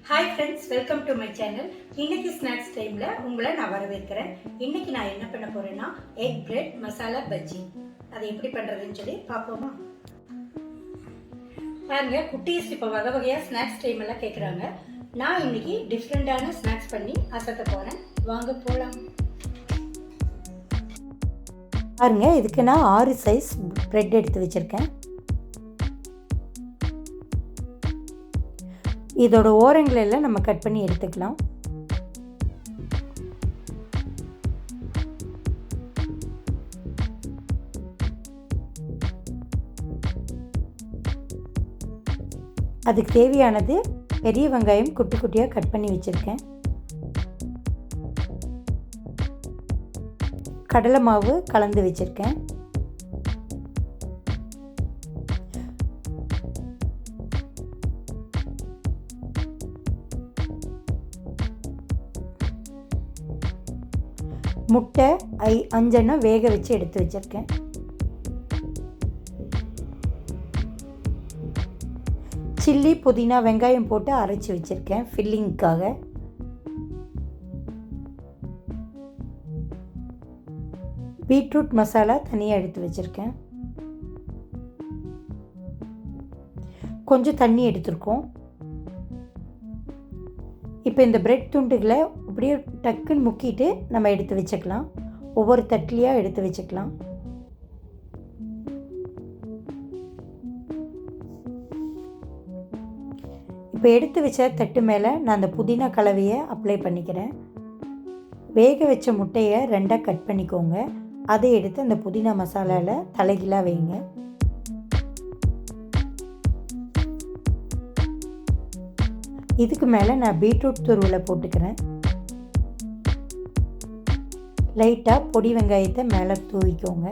Hi friends, welcome to my channel. இன்னைக்கு snacks டைம்ல உங்களை நான் வரவேற்கிறேன். இன்னைக்கு நான் என்ன பண்ண போறேன்னா எக் பிரெட் மசாலா பஜ்ஜி. அதை எப்படி பண்றதுன்னு சொல்லி பாப்போமா? பாருங்க, குட்டீஸ் இப்ப வகை வகையா ஸ்நாக்ஸ் டைம் எல்லாம் கேக்குறாங்க. நான் இன்னைக்கு டிஃபரெண்டான ஸ்நாக்ஸ் பண்ணி அசத்த போறேன். வாங்க போலாம். பாருங்க, இதுக்கு நான் 6 சைஸ் பிரெட் எடுத்து வச்சிருக்கேன். இதோட ஓரங்களை எல்லாம் நம்ம கட் பண்ணி எடுத்துக்கலாம். அதுக்கு தேவையானது பெரிய வெங்காயம் குட்டி குட்டியாக கட் பண்ணி வச்சுருக்கேன். கடலை மாவு கலந்து வச்சுருக்கேன். முட்டை 5 எண்ணம் வேக வச்சு எடுத்து வச்சுருக்கேன். சில்லி புதினா வெங்காயம் போட்டு அரைச்சி வச்சுருக்கேன் ஃபில்லிங்க்காக. பீட்ரூட் மசாலா தனியாக எடுத்து வச்சுருக்கேன். கொஞ்சம் தண்ணி எடுத்துருக்கோம். இப்போ இந்த பிரெட் துண்டுகளை அப்படியே டக்குன்னு முக்கிட்டு நம்ம எடுத்து வச்சுக்கலாம். ஒவ்வொரு தட்டிலையாக எடுத்து வச்சுக்கலாம். இப்போ எடுத்து வச்ச தட்டு மேலே நான் அந்த புதினா கலவையை அப்ளை பண்ணிக்கிறேன். வேக வச்ச முட்டையை 2ஆக கட் பண்ணிக்கோங்க. அதை எடுத்து அந்த புதினா மசாலாவில் தலைகீழாக வைங்க. இதுக்கு மேலே நான் பீட்ரூட் துருவலை போட்டுக்கிறேன். லைட்டாக பொடி வெங்காயத்தை மேலே தூவிக்கோங்க.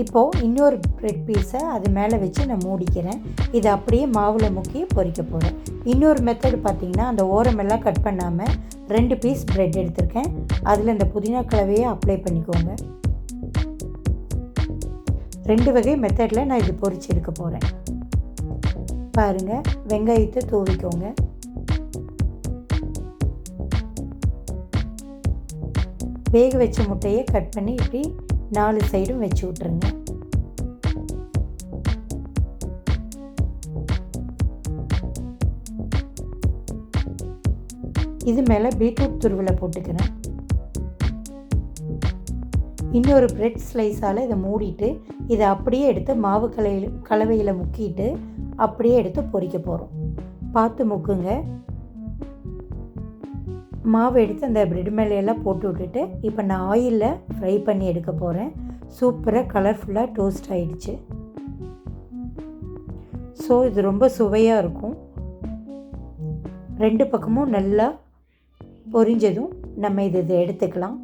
இப்போது இன்னொரு பிரெட் பீஸை அது மேலே வச்சு நான் மூடிக்கிறேன். இதை அப்படியே மாவில் முக்கி பொரிக்க போகிறேன். இன்னொரு மெத்தடு பார்த்திங்கன்னா, அந்த ஓரமெல்லாம் கட் பண்ணாமல் 2 பீஸ் பிரெட் எடுத்திருக்கேன். அதில் இந்த புதினா கலவையை அப்ளை பண்ணிக்கோங்க. 2 வகை மெத்தடில் நான் இது பொரிச்சு எடுக்க போகிறேன். பாருங்கள், வெங்காயத்தை தூவிக்கோங்க. வேக வச்ச முட்டையை கட் பண்ணி இப்படி 4 சைடும் வச்சு விட்ருங்க. இது மேலே பீட்ரூட் துருவலை போட்டுக்கிறேன். இன்னொரு பிரெட் ஸ்லைஸால் இதை மூடிட்டு இதை அப்படியே எடுத்து மாவு கலவையில் முக்கிட்டு அப்படியே எடுத்து பொரிக்க போகிறோம். பார்த்து முக்குங்க. மாவு எடுத்து அந்த பிரெட் மேலையெல்லாம் போட்டு விட்டுட்டு இப்போ நான் ஆயிலில் ஃப்ரை பண்ணி எடுக்க போகிறேன். சூப்பராக கலர்ஃபுல்லாக டோஸ்ட் ஆகிடுச்சு. ஸோ இது ரொம்ப சுவையாக இருக்கும். 2 பக்கமும் நல்லா பொரிஞ்சதும் நம்ம இதை எடுத்துக்கலாம்.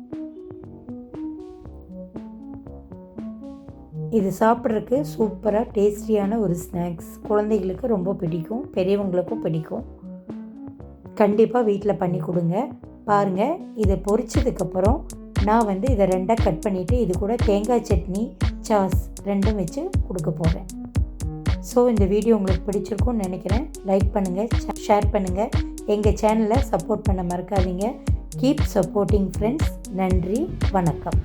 இது சாப்பிட்றதுக்கு சூப்பராக டேஸ்டியான ஒரு ஸ்நாக்ஸ். குழந்தைகளுக்கு ரொம்ப பிடிக்கும், பெரியவங்களுக்கும் பிடிக்கும். கண்டிப்பாக வீட்டில் பண்ணி கொடுங்க. பாருங்கள், இதை பொரிச்சதுக்கப்புறம் நான் இதை 2ஆக கட் பண்ணிவிட்டு இது கூட தேங்காய் சட்னி, சாஸ் 2ம் வச்சு கொடுக்க போகிறேன். ஸோ இந்த வீடியோ உங்களுக்கு பிடிச்சிருக்கும்னு நினைக்கிறேன். லைக் பண்ணுங்கள், ஷேர் பண்ணுங்கள். எங்கள் சேனலை சப்போர்ட் பண்ண மறக்காதீங்க. Keep supporting friends. நன்றி, வணக்கம்.